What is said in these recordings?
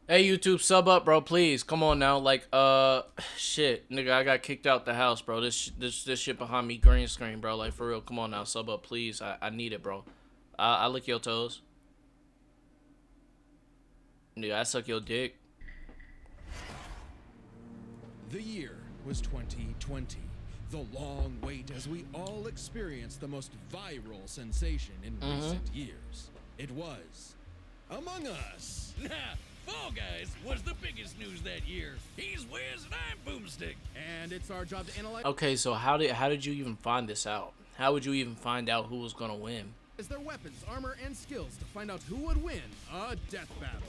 Hey YouTube, sub up, bro, please. Come on now. Like, shit, nigga, I got kicked out the house, bro. This shit behind me, green screen, bro. Like, for real, come on now, sub up, please. I need it, bro. I lick your toes. Nigga, I suck your dick. The year was 2020. The long wait as we all experienced the most viral sensation in recent years. It was Among Us. Nah, Fall Guys was the biggest news that year. He's Wiz and I'm Boomstick. And it's our job to analyze Okay, so how did you even find this out? How would you even find out who was gonna win? their weapons, armor, and skills to find out who would win a death battle.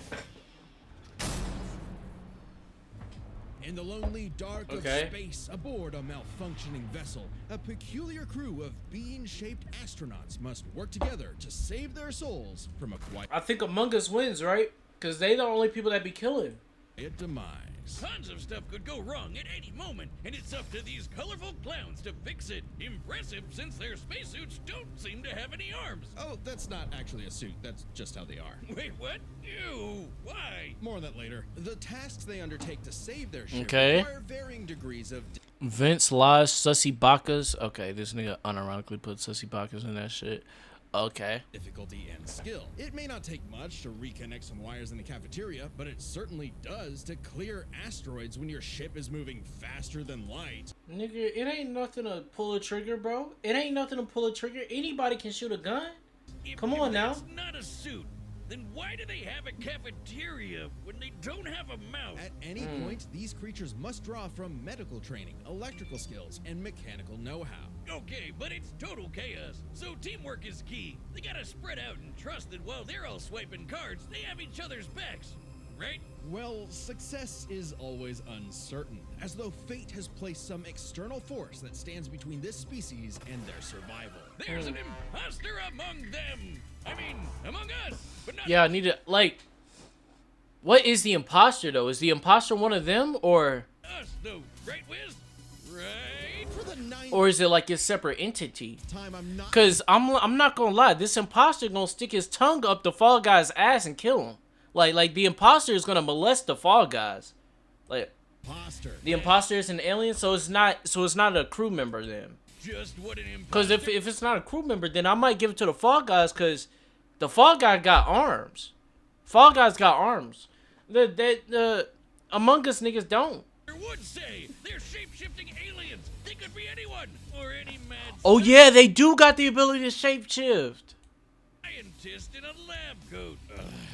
In the lonely dark of space, aboard a malfunctioning vessel, a peculiar crew of bean-shaped astronauts must work together to save their souls from a quiet I think Among Us wins, right? Cause they the only people that be killing. demise. Tons of stuff could go wrong at any moment, and it's up to these colorful clowns to fix it. Impressive, since their spacesuits don't seem to have any arms. Oh, that's not actually a suit. That's just how they are. Wait, what? Ew, why? More on that later. The tasks they undertake to save their ship Okay. require varying degrees of Vince lies, sussy bakas. Okay, this nigga unironically put sussy bakas in that shit. Okay. difficulty and skill. It may not take much to reconnect some wires in the cafeteria, but it certainly does to clear asteroids when your ship is moving faster than light. Nigga, it ain't nothing to pull a trigger, bro. It ain't nothing to pull a trigger. Anybody can shoot a gun. Come on now. It's not a suit. Then why do they have a cafeteria when they don't have a mouth? At any point, these creatures must draw from medical training, electrical skills, and mechanical know-how. Okay, but it's total chaos, so teamwork is key. They gotta spread out and trust that while they're all swiping cards, they have each other's backs, right? Well, success is always uncertain, as though fate has placed some external force that stands between this species and their survival. There's an imposter among them. I mean, among us, but not Yeah, I need to, like, what is the imposter, though? Is the imposter one of them, or us, though, right, Wiz? Right? For the ninth or is it like a separate entity? time, I'm not. Cause I'm not gonna lie, this imposter gonna stick his tongue up the Fall Guy's ass and kill him. Like the imposter is gonna molest the Fall Guys. Like Imposter. the imposter is an alien, so it's not a crew member then. Just what an imposter. Cause if it's not a crew member, then I might give it to the Fall Guys, cause the Fall Guy got arms. Fall Guys got arms. The Among Us niggas don't. would say they're shape-shifting aliens. They could be anyone or any mad Oh yeah, they do got the ability to shapeshift. scientist in a lab coat.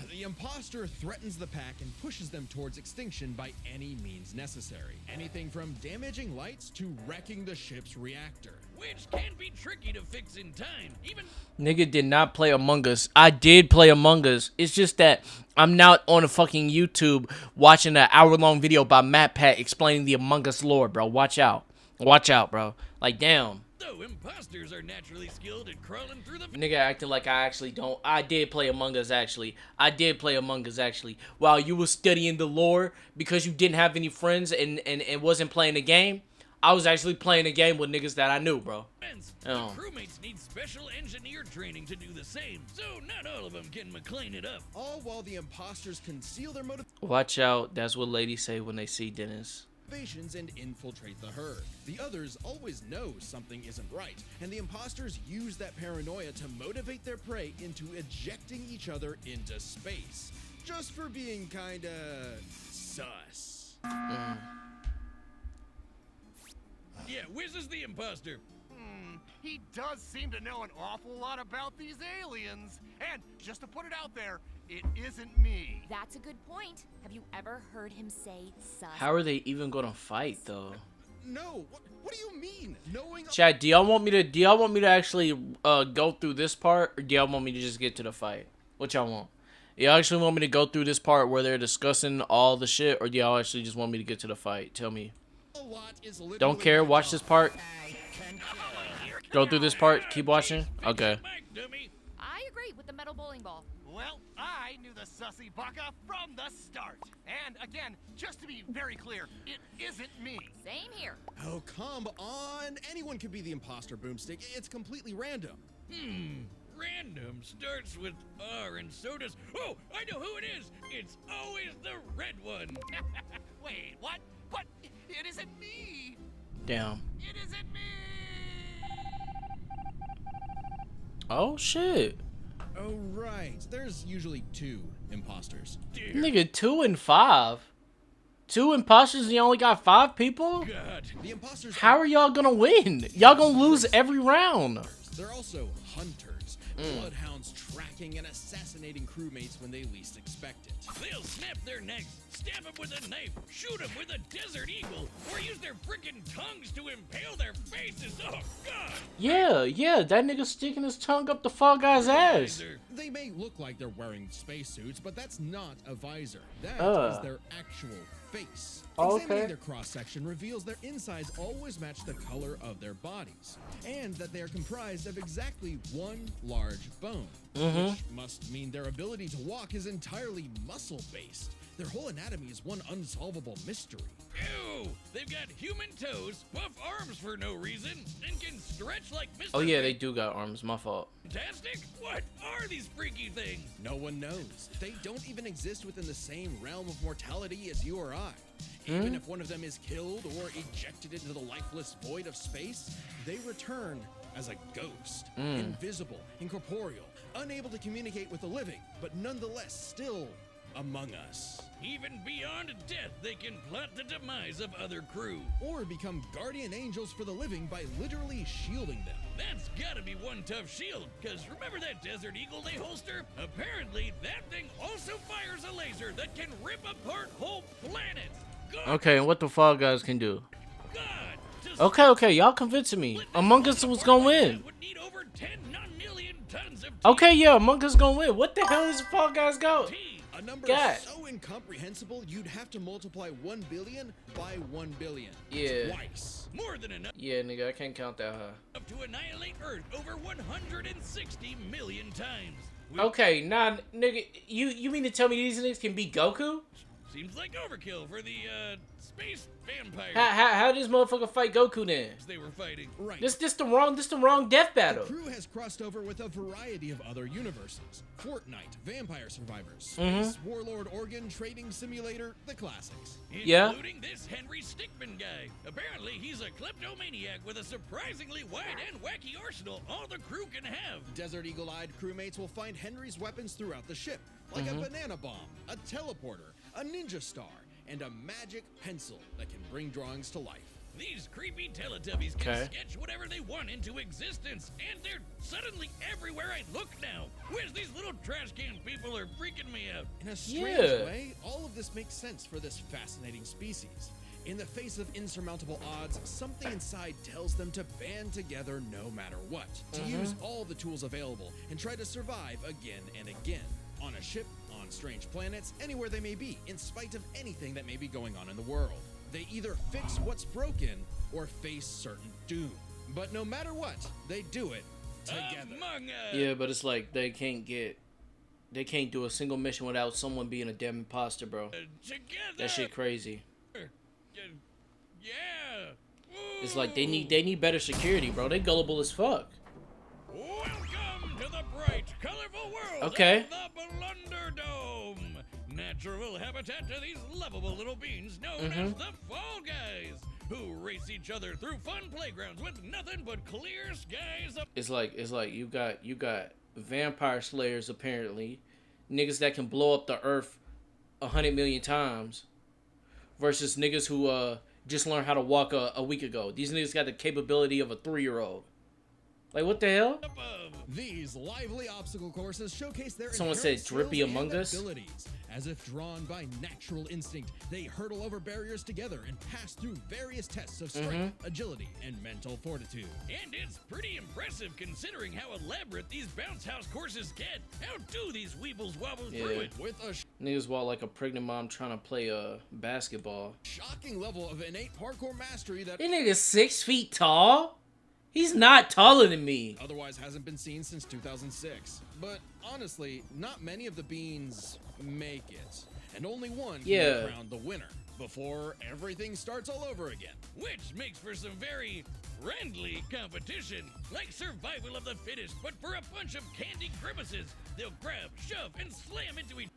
The imposter threatens the pack and pushes them towards extinction by any means necessary. Anything from damaging lights to wrecking the ship's reactor. Which can be tricky to fix in time. Even Nigga did not play Among Us. I did play Among Us. It's just that I'm not on a fucking YouTube watching an hour-long video by Matt Pat explaining the Among Us lore, bro. Watch out. Watch out, bro. Like, damn. though imposters are naturally skilled at crawling through the Nigga acting like I actually don't. I did play Among Us, actually. I did play Among Us, actually. While you was studying the lore because you didn't have any friends and wasn't playing the game, I was actually playing a game with niggas that I knew, bro. fence. Oh. The crewmates need special engineer training to do the same. So not all of them can McLean it up. All while the imposters conceal their Watch out. That's what ladies say when they see Dennis. motivations and infiltrate the herd. The others always know something isn't right, and the imposters use that paranoia to motivate their prey into ejecting each other into space. Just for being kinda sus. Yeah, Wiz is the imposter. He does seem to know an awful lot about these aliens. And just to put it out there, it isn't me. That's a good point. Have you ever heard him say sus? How are they even gonna fight, though? No, what do you mean? Knowing Chad, do y'all want me to actually go through this part, or do y'all want me to just get to the fight? What y'all want? Y'all actually want me to go through this part where they're discussing all the shit, or do y'all actually just want me to get to the fight? Tell me. a lot is literally Don't care. Watch this part. Can Go through this part. Keep watching. Okay. Mike, dummy. I agree with the metal bowling ball. Well, I knew the sussy baka from the start. And again, just to be very clear, it isn't me. Same here. Oh, come on. Anyone could be the imposter, Boomstick. It's completely random. Random starts with R and so does. Oh, I know who it is. It's always the red one. Wait, what? What? It isn't me! Damn. It isn't me! Oh shit. Oh, right. There's usually 2 imposters. Dear Nigga, 2 and 5. 2 imposters and you only got 5 people? God. The imposters How are y'all gonna win? Y'all gonna lose every round. They're also hunters, bloodhounds tracking and assassinating crewmates when they least expect it. They'll snap their necks, stab them with a knife, shoot them with a desert eagle, or use their freaking tongues to impale their faces. Oh, God! Yeah, that nigga sticking his tongue up the Fall Guy's ass. Visor. They may look like they're wearing spacesuits, but that's not a visor. That is their actual face. Okay. Examining their cross-section reveals their insides always match the color of their bodies, and that they are comprised of exactly one large bone, which must mean their ability to walk is entirely muscle-based. Their whole anatomy is one unsolvable mystery. Ew! They've got human toes, buff arms for no reason, and can stretch like Mr. Oh yeah, they do got arms. My fault. Fantastic? What are these freaky things? No one knows. They don't even exist within the same realm of mortality as you or I. Even if one of them is killed or ejected into the lifeless void of space, they return as a ghost, invisible, incorporeal, unable to communicate with the living, but nonetheless still among us. Even beyond death, they can plot the demise of other crew. Or become guardian angels for the living by literally shielding them. That's gotta be one tough shield, cause remember that Desert Eagle they holster? Apparently, that thing also fires a laser that can rip apart whole planets. God, Okay, and what the Fall Guys can do? God, just Okay, y'all convincing me. split this Among Us world was apart gonna like win. that would need over 10 non-million tons of Okay, yeah, Among Us gonna win. What the hell is the Fall Guys go? TNT. A number God. so incomprehensible you'd have to multiply 1 billion by 1 billion. Yeah. Twice. More than enough Yeah, nigga, I can't count that high. to annihilate Earth over 160 million times. Which Okay, nah, nigga, you mean to tell me these niggas can beat Goku? seems like overkill for the space vampires How this motherfucker fight Goku then? they were fighting. Right. This the wrong death The battle. crew has crossed over with a variety of other universes. Fortnite, Vampire Survivors, Mm-hmm. Space Warlord Organ Trading Simulator, the classics. Yeah. Including this Henry Stickmin guy. Apparently, he's a kleptomaniac with a surprisingly wide and wacky arsenal all the crew can have. Desert Eagle-eyed crewmates will find Henry's weapons throughout the ship, like Mm-hmm. a banana bomb, a teleporter, a ninja star, and a magic pencil that can bring drawings to life. These creepy Teletubbies can Okay. sketch whatever they want into existence, and they're suddenly everywhere I look now. Where's these little trash can people are freaking me out? In a strange Yeah. way, all of this makes sense for this fascinating species. In the face of insurmountable odds, something inside tells them to band together no matter what, to use all the tools available and try to survive again and again. On a ship, on strange planets, anywhere they may be, in spite of anything that may be going on in the world. They either fix what's broken or face certain doom. But no matter what, they do it together. Among Us. Yeah, but it's like they can't do a single mission without someone being a damn imposter, bro. Together. That shit crazy. Yeah. It's like they need better security, bro. They gullible as fuck. Welcome to the bright, colorful world Okay. of the Blunder Dome. Natural habitat to these lovable little beings known as the Fall Guys, who race each other through fun playgrounds with nothing but clear skies up. It's like you got vampire slayers apparently, niggas that can blow up the earth 100 million times, versus niggas who just learned how to walk a week ago. These niggas got the capability of a 3-year-old. Like what the hell? Above. These lively obstacle courses showcase their Someone inherent said Drippy skills Among and Us? abilities. As if drawn by natural instinct, they hurtle over barriers together and pass through various tests of strength, agility, and mental fortitude. And it's pretty impressive considering how elaborate these bounce house courses get. How do these weebles wobble through Yeah. it? With a Niggas walk like a pregnant mom trying to play basketball. shocking level of innate parkour mastery that This nigga's 6 feet tall. He's not taller than me. otherwise hasn't been seen since 2006. But honestly, not many of the beans make it. and only one can Yeah. be crowned the winner before everything starts all over again. Which makes for some very friendly competition, like survival of the fittest, but for a bunch of candy grimaces. They'll grab, shove, and slam into each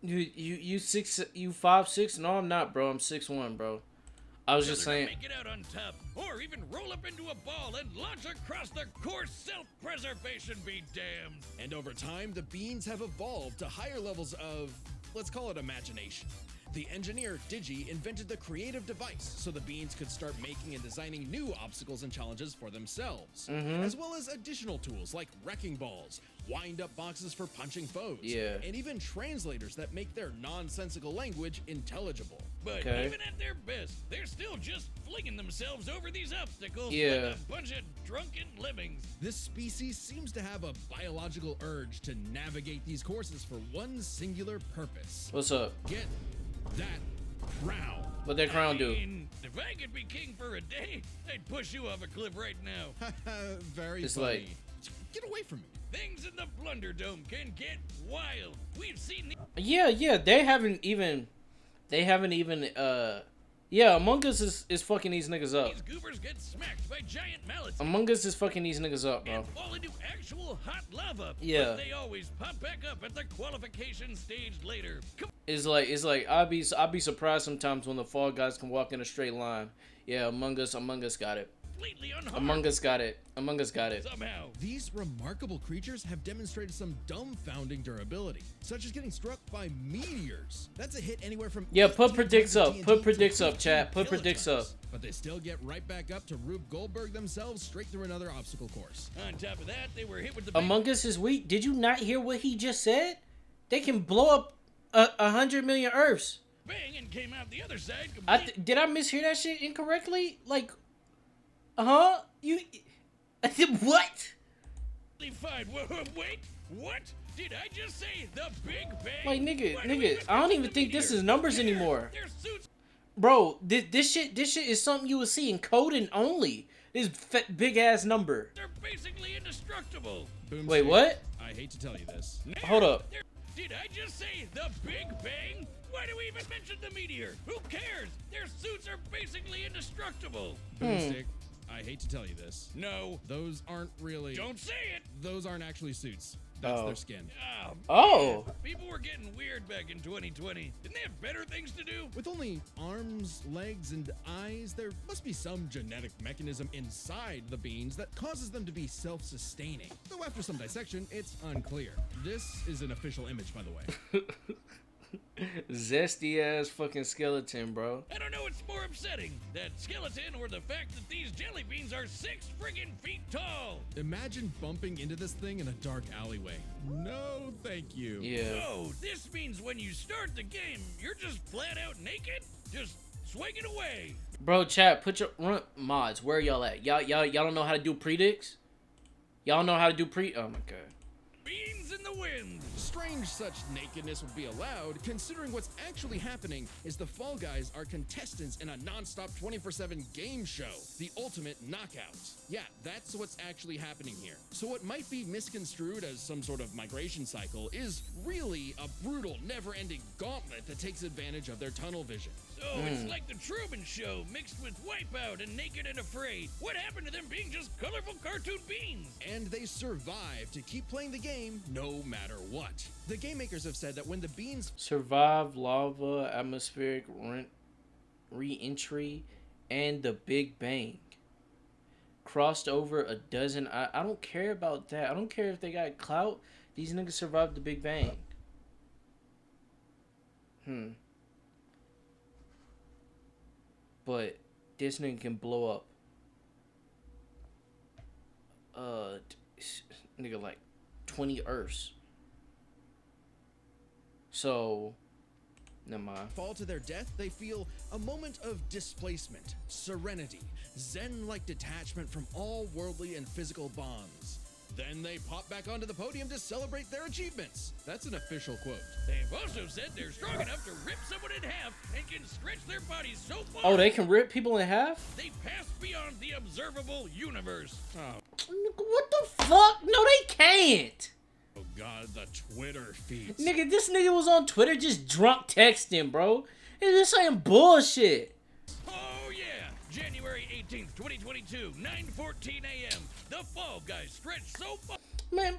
You 5'6"? No, I'm not, bro. I'm 6'1", bro. I was just other to saying. make it out on top, or even roll up into a ball and launch across the course. Self-preservation be damned. And over time, the beans have evolved to higher levels of, let's call it imagination. The engineer Digi invented the creative device so the beans could start making and designing new obstacles and challenges for themselves, as well as additional tools like wrecking balls, wind-up boxes for punching foes, Yeah. and even translators that make their nonsensical language intelligible. But Okay. even at their best, they're still just flinging themselves over these obstacles Yeah. like a bunch of drunken lemmings. This species seems to have a biological urge to navigate these courses for one singular purpose. What's up? Get that crown. What that crown I do? mean, if I could be king for a day, I'd push you off a cliff right now. Very It's funny. like- Get away from me. Things in the Plunder Dome can get wild. We've seen the Yeah. They haven't even. Yeah, Among Us is fucking these niggas up. these goobers get smacked by giant mallets Among Us is fucking these niggas up, bro. and fall into actual hot lava. Yeah. But they always pop back up at the qualification stage later. It's like I'd be surprised sometimes when the Fall Guys can walk in a straight line. Yeah, Among Us got it. Completely unharmed Among Us got it. somehow. These remarkable creatures have demonstrated some dumbfounding durability, such as getting struck by meteors. That's a hit anywhere from Yeah, put 18 predicts tons up. of Put TNT predicts to up, chat. 15 Put predicts up. kilotons. But they still get right back up to Rube Goldberg themselves straight through another obstacle course. On top of that, they were hit with the Among Us is weak. Did you not hear what he just said? They can blow up 100 million Earths. bang and came out the other side. Did I mishear that shit incorrectly? Like, you what? Fine. Wait, what? Did I just say the Big Bang? Like, nigga, Why do we I don't even the think this meteor? is numbers There, anymore. Their suits Bro, this shit is something you would see in coding only. This big ass number. are basically indestructible. Boomstick, Wait, what? I hate to tell you this. Hold up. Did I just say the Big Bang? Why do we even mention the meteor? Who cares? Their suits are basically indestructible. Boomstick, I hate to tell you this. No, Those aren't really. don't say it. Those aren't actually suits. That's Oh. their skin. Oh. man. People were getting weird back in 2020. Didn't they have better things to do? With only arms, legs, and eyes, there must be some genetic mechanism inside the beans that causes them to be self-sustaining. Though after some dissection, it's unclear. This is an official image, by the way. Zesty ass fucking skeleton, bro. I don't know what's more upsetting, that skeleton or the fact that these jelly beans are 6 friggin' feet tall. Imagine bumping into this thing in a dark alleyway. No, thank you. Yeah. Oh, this means when you start the game, you're just flat out naked? Just swinging away. Bro, chat, put your mods. Where y'all at? Y'all don't know how to do predicts? Y'all know how to do oh my god. Beans in the wind. Strange such nakedness would be allowed, considering what's actually happening is the Fall Guys are contestants in a non-stop 24/7 game show, the Ultimate Knockout. Yeah, that's what's actually happening here. So what might be misconstrued as some sort of migration cycle is really a brutal, never-ending gauntlet that takes advantage of their tunnel vision. So it's like the Truman Show mixed with Wipeout and Naked and Afraid. What happened to them being just colorful cartoon beans? And they survive to keep playing the game no matter what. The game makers have said that when the beans Survive lava, atmospheric re-entry, and the Big Bang. Crossed over a dozen. I don't care about that. I don't care if they got clout. These niggas survived the Big Bang. But this nigga can blow up. Nigga like 20 Earths. So, never mind. fall to their death, they feel a moment of displacement, serenity, zen-like detachment from all worldly and physical bonds. Then they pop back onto the podium to celebrate their achievements. That's an official quote. They've also said they're strong enough to rip someone in half and can stretch their bodies so far Oh, they can rip people in half? they pass beyond the observable universe. What the fuck? No, they can't. god, the Twitter feats. Nigga, this nigga was on Twitter just drunk texting, bro. He was saying bullshit. Oh yeah! January 18th, 2022, 9:14 a.m. The Fall Guys stretch so far. Man,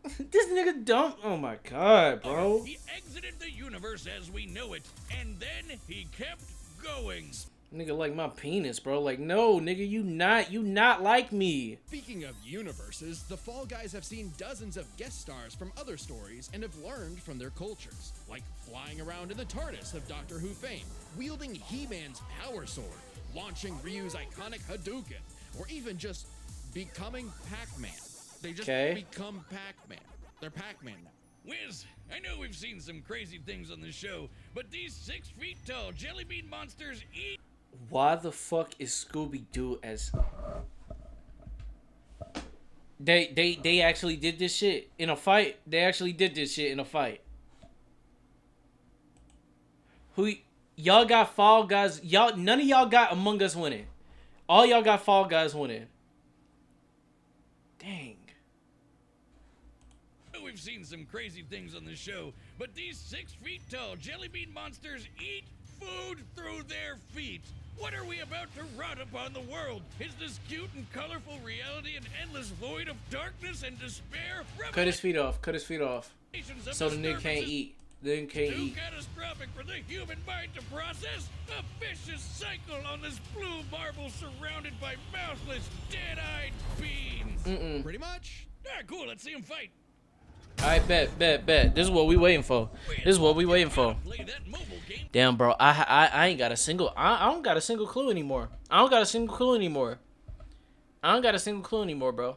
this nigga dumb. Oh my god, bro. He exited the universe as we know it, and then he kept going. Nigga like my penis, bro. Like, no, nigga, you not like me. Speaking of universes, the Fall Guys have seen dozens of guest stars from other stories and have learned from their cultures, like flying around in the TARDIS of Doctor Who fame, wielding He-Man's power sword, launching Ryu's iconic Hadouken, or even just becoming Pac-Man. They just become Pac-Man. They're Pac-Man now. Wiz, I know we've seen some crazy things on the show, but these 6 feet tall jelly bean monsters eat. Why the fuck is Scooby-Doo as... They actually did this shit in a fight? They actually did this shit in a fight. Y'all got Fall Guys. None of y'all got Among Us winning. All y'all got Fall Guys winning. Dang. We've seen some crazy things on the show, but these 6 feet tall jelly bean monsters eat food through their feet. What are we about to rot upon the world? Is this cute and colorful reality an endless void of darkness and despair? Cut his feet off. Cut his feet off. Revelations of So the nigga can't disturbances eat. The nigga can't too eat. catastrophic for the human mind to process? A vicious cycle on this blue marble surrounded by mouthless, dead-eyed beings. Pretty much. Ah, cool, let's see them fight. Alright, bet. This is what we waiting for. This is what we waiting for. Play that mobile game. Damn, bro. I ain't got a single... I don't got a single clue anymore. I don't got a single clue anymore, bro.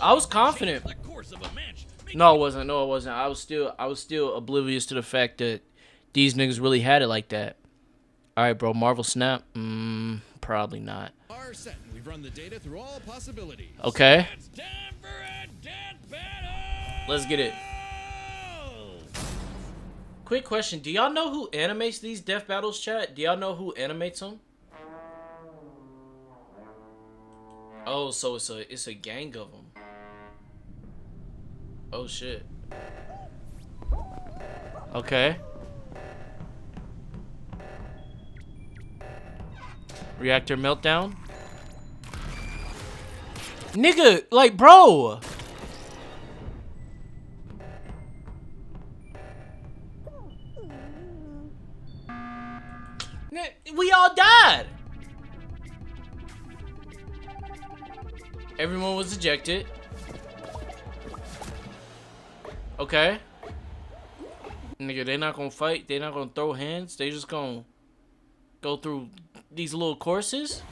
I was confident. The course of a match. No, it wasn't. I was still oblivious to the fact that these niggas really had it like that. Alright, bro. Marvel Snap? Probably not. Are set. We've run the data through all possibilities. Okay. It's time for a death battle. Let's get it. Quick question. Do y'all know who animates these death battles, chat? Do y'all know who animates them? Oh, so it's a gang of them. Oh, shit. Okay. Reactor meltdown. Nigga, like, bro. We all died. Everyone was ejected. Okay. Nigga, they not gonna fight. They not gonna throw hands. They just gonna go through these little courses.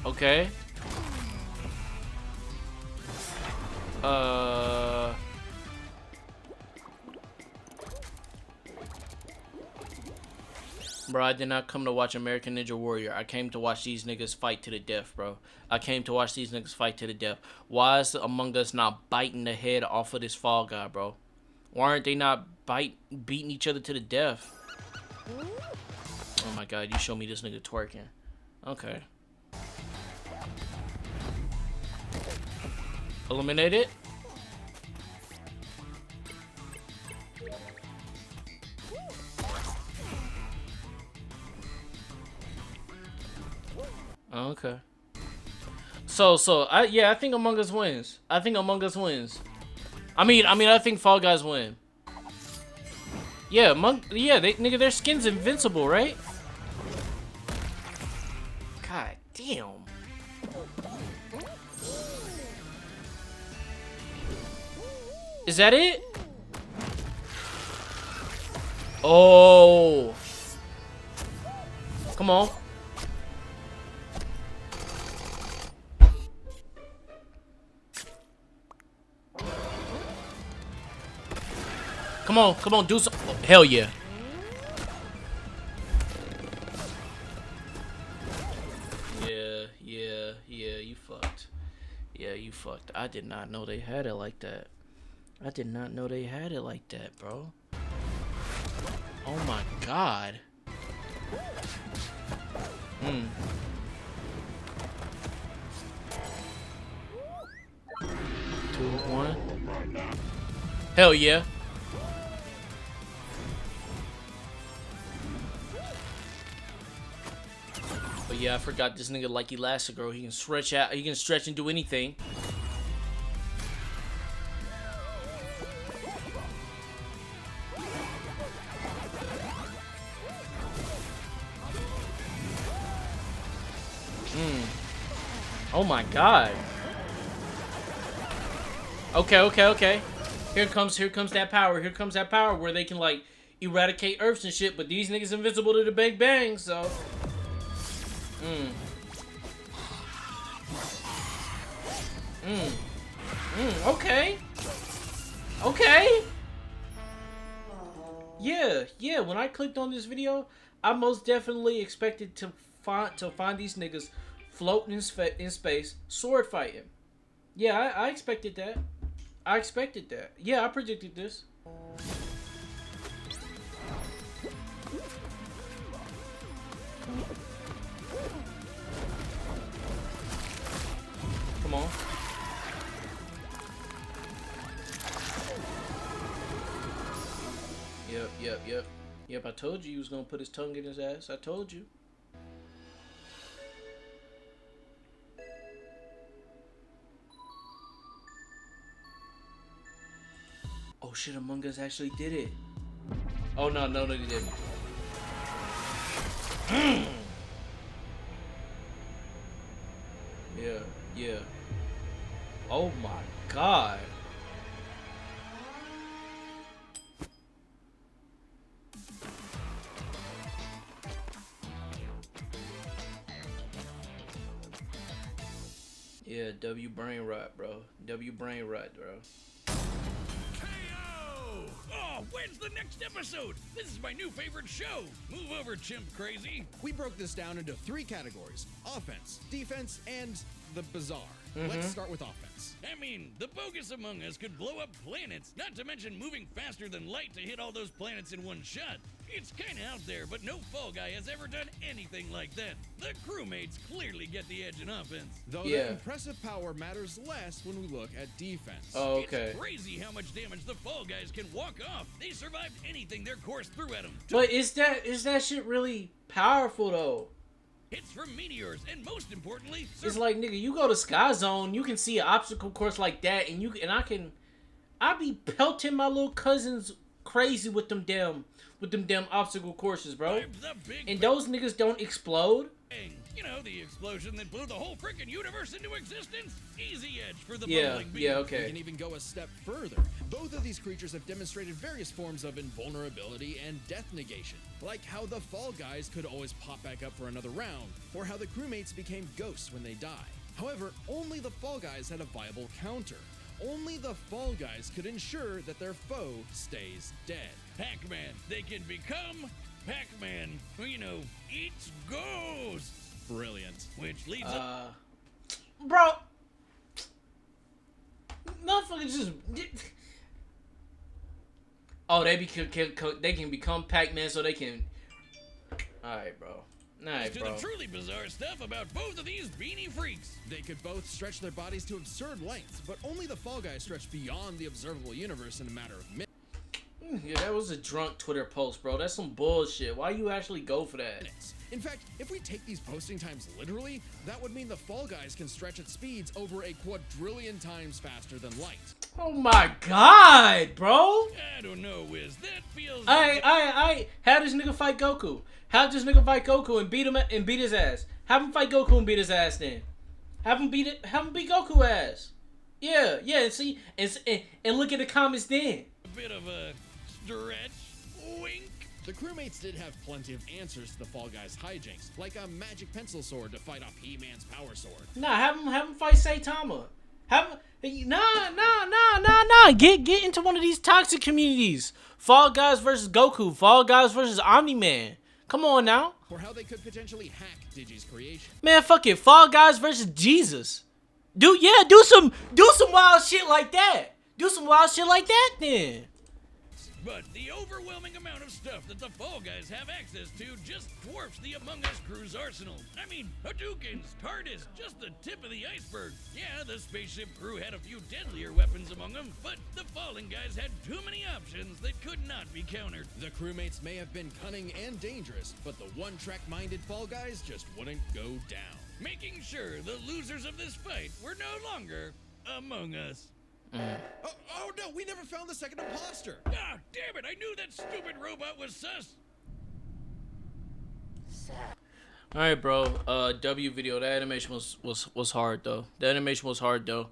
Okay. Bro, I did not come to watch American Ninja Warrior. I came to watch these niggas fight to the death, bro. I came to watch these niggas fight to the death. Why is Among Us not biting the head off of this Fall Guy, bro? Why aren't they not beating each other to the death? Oh my god, you show me this nigga twerking. Okay. Eliminate it. Okay. I think Among Us wins. I think Fall Guys win. Yeah, their skin's invincible, right? God damn. Is that it? Oh. Come on. Come on, do some. Oh, hell yeah. Yeah, you fucked. Yeah, you fucked. I did not know they had it like that. Bro. Oh my god. One. Hell yeah. But yeah, I forgot this nigga like Elastigirl. He can stretch out. He can stretch and do anything. Oh my god. Okay. Here comes that power. Here comes that power where they can like eradicate Earths and shit, but these niggas invisible to the Big Bang, so. Okay. Yeah, when I clicked on this video, I most definitely expected to find these niggas floating in space, sword fighting. Yeah, I expected that. Yeah, I predicted this. Come on. Yep, I told you he was gonna put his tongue in his ass. I told you. Oh shit, Among Us actually did it. Oh no, they didn't. Yeah. Oh my god. Yeah, W brain rot, bro. W brain rot, bro. Oh, when's the next episode? This is my new favorite show. Move over, chimp crazy. We broke this down into 3 categories: offense, defense, and the bizarre. Let's start with offense. I mean, the bogus Among Us could blow up planets, not to mention moving faster than light to hit all those planets in one shot. It's kinda out there, but no Fall Guy has ever done anything like that. The crewmates clearly get the edge in offense. Though Yeah. that impressive power matters less when we look at defense. Oh, okay. It's crazy how much damage the Fall Guys can walk off. They survived anything their course threw at them. But is that shit really powerful though? Hits from meteors, and most importantly, It's like, nigga, you go to Sky Zone, you can see an obstacle course like that, and I be pelting my little cousins crazy with them damn obstacle courses, bro. the big And those niggas don't explode. bang. You know, the explosion that blew the whole freaking universe into existence. Easy edge for the Yeah, bubbling bean. yeah, We okay. can even go a step further. Both of these creatures have demonstrated various forms of invulnerability and death negation, like how the Fall Guys could always pop back up for another round, or how the crewmates became ghosts when they die. However, only the Fall Guys had a viable counter. Only the Fall Guys could ensure that their foe stays dead. Pac-Man, they can become Pac-Man, who, you know, eats ghosts. Brilliant. Which leads up. Bro, motherfuckers just. Oh, they can become Pac-Man, so they can. All right, bro. To the truly bizarre stuff about both of these beanie freaks. They could both stretch their bodies to absurd lengths, but only the Fall Guys stretch beyond the observable universe in a matter of minutes. Yeah, that was a drunk Twitter post, bro. That's some bullshit. Why you actually go for that? In fact, if we take these posting times literally, that would mean the Fall Guys can stretch at speeds over a quadrillion times faster than light. Oh my god, bro. I don't know, Wiz. That feels. I. How does nigga fight Goku? How does nigga fight Goku and beat him and beat his ass? Have him fight Goku and beat his ass then. Have him beat Goku ass. Yeah. See, and look at the comments then. A bit of a stretch. Wink. The crewmates did have plenty of answers to the Fall Guys' hijinks, like a magic pencil sword to fight off He-Man's power sword. Nah, have him fight Saitama. Nah. Get into one of these toxic communities. Fall Guys versus Goku. Fall Guys versus Omni-Man. Come on now. Or how they could potentially hack Digi's creation. Man, fuck it. Fall Guys versus Jesus. Do some wild shit like that. Do some wild shit like that then. But the overwhelming amount of stuff that the Fall Guys have access to just dwarfs the Among Us crew's arsenal. I mean, Hadoukens, TARDIS, just the tip of the iceberg. Yeah, the spaceship crew had a few deadlier weapons among them, but the Fallen Guys had too many options that could not be countered. The crewmates may have been cunning and dangerous, but the one-track-minded Fall Guys just wouldn't go down. Making sure the losers of this fight were no longer Among Us. Oh no, we never found the second imposter. Ah, damn it, I knew that stupid robot was sus. All right, bro. W video. That animation was hard though. The animation was hard though.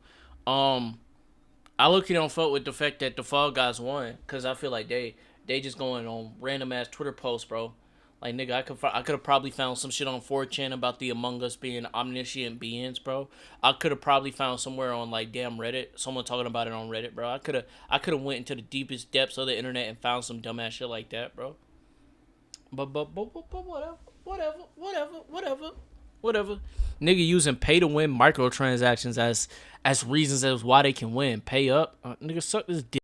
I look on foot with the fact that the Fall Guys won, cause I feel like they just going on random ass Twitter posts, bro. Like, nigga, I could have probably found some shit on 4chan about the Among Us being omniscient beings, bro. I could have probably found somewhere on, like, damn Reddit, someone talking about it on Reddit, bro. I could have went into the deepest depths of the internet and found some dumbass shit like that, bro. But whatever. Nigga using pay to win microtransactions as reasons as why they can win. Pay up, nigga, suck this dick.